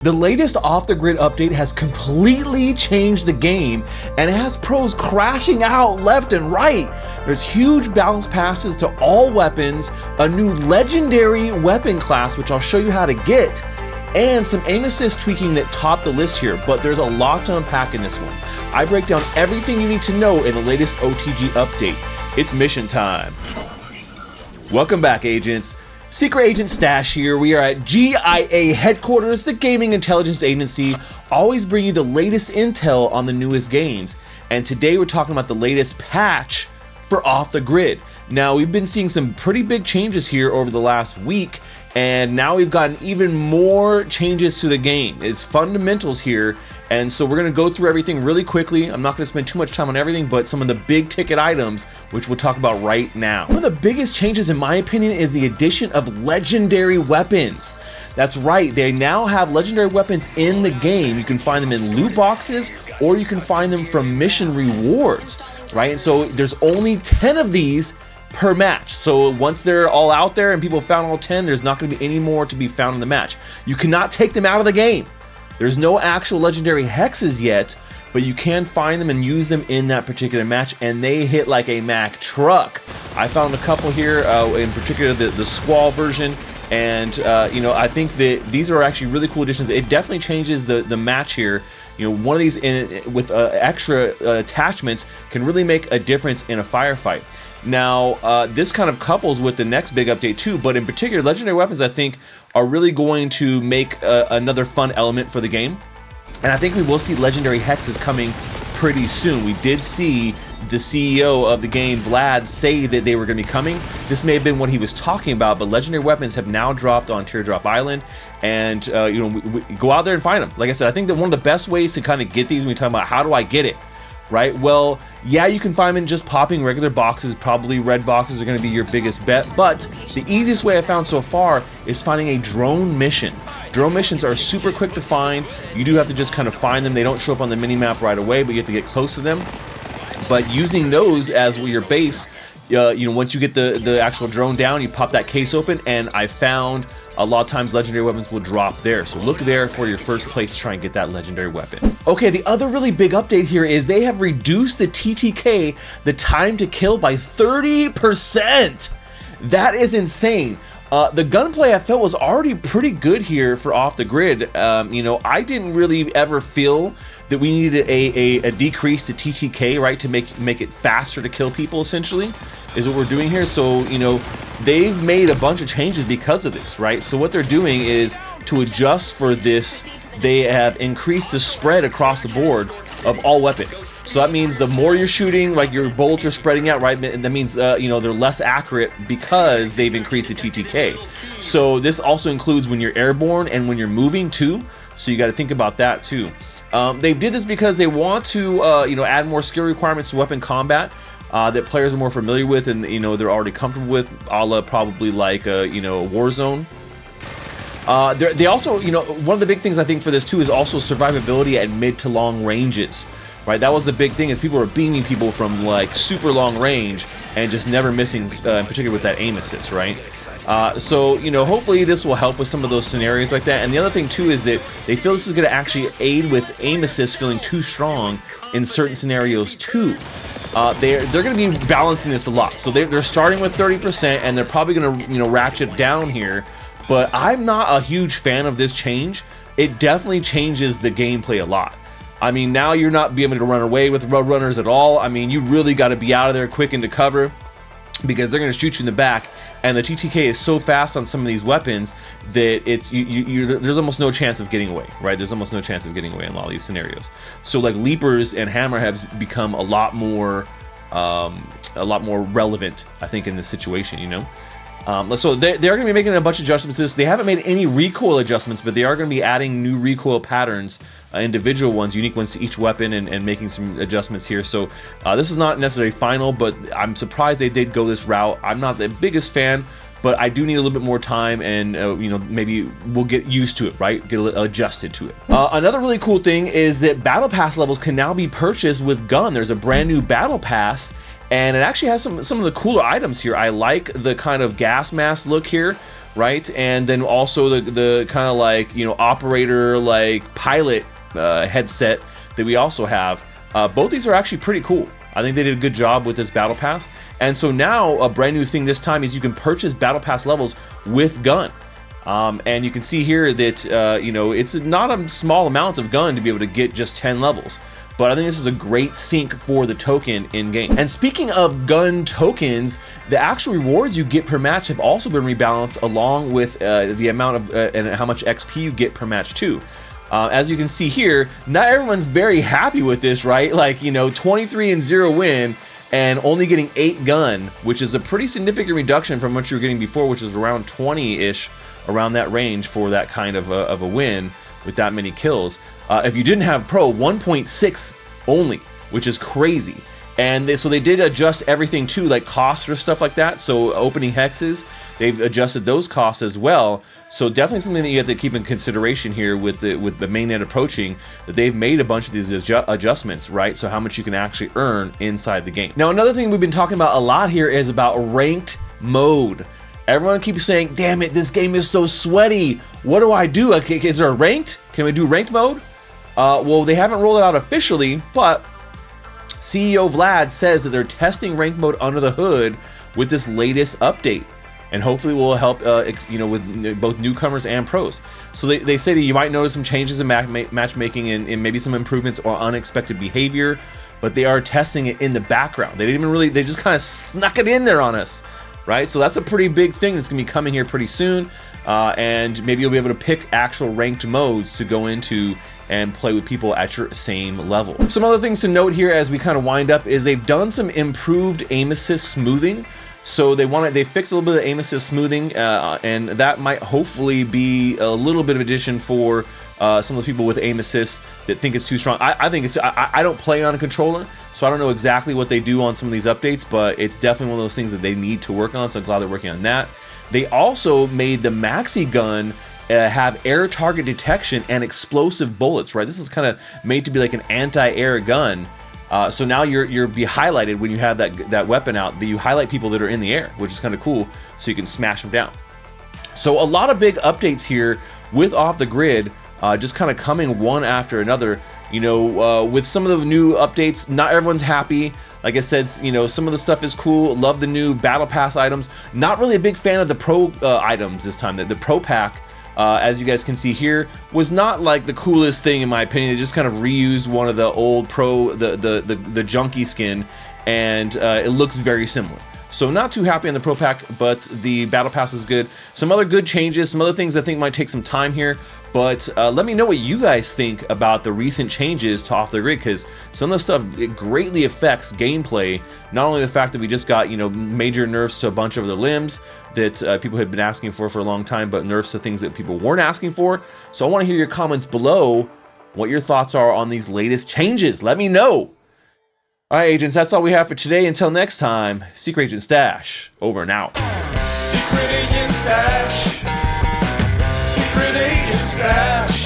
The latest Off the Grid update has completely changed the game, and it has pros crashing out left and right. There's huge balance passes to all weapons, a new legendary weapon class, which I'll show you how to get, and some aim assist tweaking that topped the list here, but there's a lot to unpack in this one. I break down everything you need to know in the latest OTG update. It's mission time. Welcome back, agents. Secret Agent Stache here. We are at GIA headquarters, the gaming intelligence agency, always bring you the latest intel on the newest games. And today we're talking about the latest patch for Off the Grid. Now, we've been seeing some pretty big changes here over the last week, and now we've gotten even more changes to the game. It's fundamentals here, and so we're going to go through everything really quickly. I'm not going to spend too much time on everything, but some of the big ticket items, which we'll talk about right now. One of the biggest changes, in my opinion, is the addition of legendary weapons. That's right, they now have legendary weapons in the game. You can find them in loot boxes, or you can find them from mission rewards, right? And so there's only 10 of these per match. So once they're all out there and people found all 10, there's not going to be any more to be found in the match. You cannot take them out of the game. There's no actual legendary hexes yet, but you can find them and use them in that particular match, and they hit like a Mack truck. I found a couple here, in particular the Squall version, and you know, I think that these are actually really cool additions. It definitely changes the match here. You know, one of these with extra attachments can really make a difference in a firefight. Now, this kind of couples with the next big update too, but in particular, legendary weapons, I think, are really going to make another fun element for the game. And I think we will see legendary hexes coming pretty soon. We did see the CEO of the game, Vlad, say that they were going to be coming. This may have been what he was talking about, but legendary weapons have now dropped on Teardrop Island, and you know, we go out there and find them. Like I said, I think that one of the best ways to kind of get these, when we talk about how do I get it, right? Well, yeah, you can find them in just popping regular boxes. Probably red boxes are going to be your biggest bet, but the easiest way I found so far is finding a drone mission. Drone missions are super quick to find. You do have to just kind of find them. They don't show up on the mini-map right away, but you have to get close to them. But using those as your base, you know, once you get the actual drone down, you pop that case open, and I found a lot of times legendary weapons will drop there. So look there for your first place to try and get that legendary weapon. Okay, the other really big update here is they have reduced the TTK, the time to kill, by 30%. That is insane. The gunplay I felt was already pretty good here for Off the Grid. You know, I didn't really ever feel that we needed a decrease to TTK, right, to make it faster to kill people, essentially, is what we're doing here. So, you know, they've made a bunch of changes because of this, right? So what they're doing is, to adjust for this, they have increased the spread across the board of all weapons. So that means the more you're shooting, like your bullets are spreading out, right? And that means, you know, they're less accurate because they've increased the TTK. So this also includes when you're airborne and when you're moving too. So you got to think about that too. They did this because they want to, you know, add more skill requirements to weapon combat that players are more familiar with, and you know, they're already comfortable with, a la probably like you know, Warzone. They also, you know, one of the big things I think for this too is also survivability at mid to long ranges, right? That was the big thing, is people were beaming people from like super long range and just never missing, in particular with that aim assist, right? So, you know, hopefully this will help with some of those scenarios like that. And the other thing too is that they feel this is going to actually aid with aim assist feeling too strong in certain scenarios too. They're going to be balancing this a lot. So they're starting with 30%, and they're probably going to, you know, ratchet down here. But I'm not a huge fan of this change. It definitely changes the gameplay a lot. I mean, now you're not being able to run away with road runners at all. I mean, you really got to be out of there quick into cover, because they're going to shoot you in the back, and the TTK is so fast on some of these weapons that it's there's almost no chance of getting away, right? There's almost no chance of getting away in all these scenarios. So like leapers and hammerheads become a lot more relevant, I think, in this situation, you know. So they're going to be making a bunch of adjustments to this. They haven't made any recoil adjustments, but they are going to be adding new recoil patterns, individual ones, unique ones to each weapon, and making some adjustments here. So this is not necessarily final, but I'm surprised they did go this route. I'm not the biggest fan, but I do need a little bit more time, and you know, maybe we'll get used to it, right? Get adjusted to it. Another really cool thing is that battle pass levels can now be purchased with gun. There's a brand new battle pass, and it actually has some of the cooler items here. I like the kind of gas mask look here right? And then also the kind of like, you know, operator like pilot headset that we also have. Both these are actually pretty cool. I think they did a good job with this battle pass. And so now a brand new thing this time is you can purchase battle pass levels with gun. And you can see here that, you know, it's not a small amount of gun to be able to get just 10 levels. But I think this is a great sync for the token in game. And speaking of gun tokens, the actual rewards you get per match have also been rebalanced along with the amount of and how much XP you get per match too. As you can see here, not everyone's very happy with this, right? Like, you know, 23-0 win and only getting 8 gun, which is a pretty significant reduction from what you were getting before, which is around 20-ish, around that range for that kind of a win with that many kills. If you didn't have pro, 1.6 only, which is crazy. And so they did adjust everything too, like costs or stuff like that. So opening hexes, they've adjusted those costs as well. So definitely something that you have to keep in consideration here with the mainnet approaching, that they've made a bunch of these adjustments, right? So how much you can actually earn inside the game. Now, another thing we've been talking about a lot here is about ranked mode. Everyone keeps saying, damn it, this game is so sweaty. What do I do? Okay, is there a ranked? Can we do ranked mode? Well, they haven't rolled it out officially, but CEO Vlad says that they're testing ranked mode under the hood with this latest update, and hopefully will help, you know, with both newcomers and pros. So they say that you might notice some changes in matchmaking and maybe some improvements or unexpected behavior, but they are testing it in the background. They didn't even really, they just kind of snuck it in there on us, right? So that's a pretty big thing that's gonna be coming here pretty soon, and maybe you'll be able to pick actual ranked modes to go into and play with people at your same level. Some other things to note here as we kind of wind up is they've done some improved aim assist smoothing. So they fixed a little bit of aim assist smoothing, and that might hopefully be a little bit of addition for some of the people with aim assist that think it's too strong. I think it's, I don't play on a controller, so I don't know exactly what they do on some of these updates, but it's definitely one of those things that they need to work on, so I'm glad they're working on that. They also made the maxi gun have air target detection and explosive bullets, right? This is kind of made to be like an anti-air gun. So now you're be highlighted when you have that weapon out, that you highlight people that are in the air, which is kind of cool, so you can smash them down. So a lot of big updates here with Off the Grid, just kind of coming one after another. You know, with some of the new updates, not everyone's happy. Like I said, you know, some of the stuff is cool. Love the new Battle Pass items. Not really a big fan of the Pro items this time. The Pro Pack, as you guys can see here, was not like the coolest thing in my opinion. They just kind of reused one of the old Pro, the junkie skin, and it looks very similar. So not too happy on the Pro Pack, but the Battle Pass is good. Some other good changes, some other things I think might take some time here, but let me know what you guys think about the recent changes to Off the Grid, because some of the stuff, it greatly affects gameplay. Not only the fact that we just got, you know, major nerfs to a bunch of the limbs that people had been asking for a long time, but nerfs to things that people weren't asking for. So I want to hear your comments below, what your thoughts are on these latest changes. Let me know. All right, agents, that's all we have for today. Until next time, Secret Agent Stash, over and out. Secret Agent Stash. Secret Agent Stash.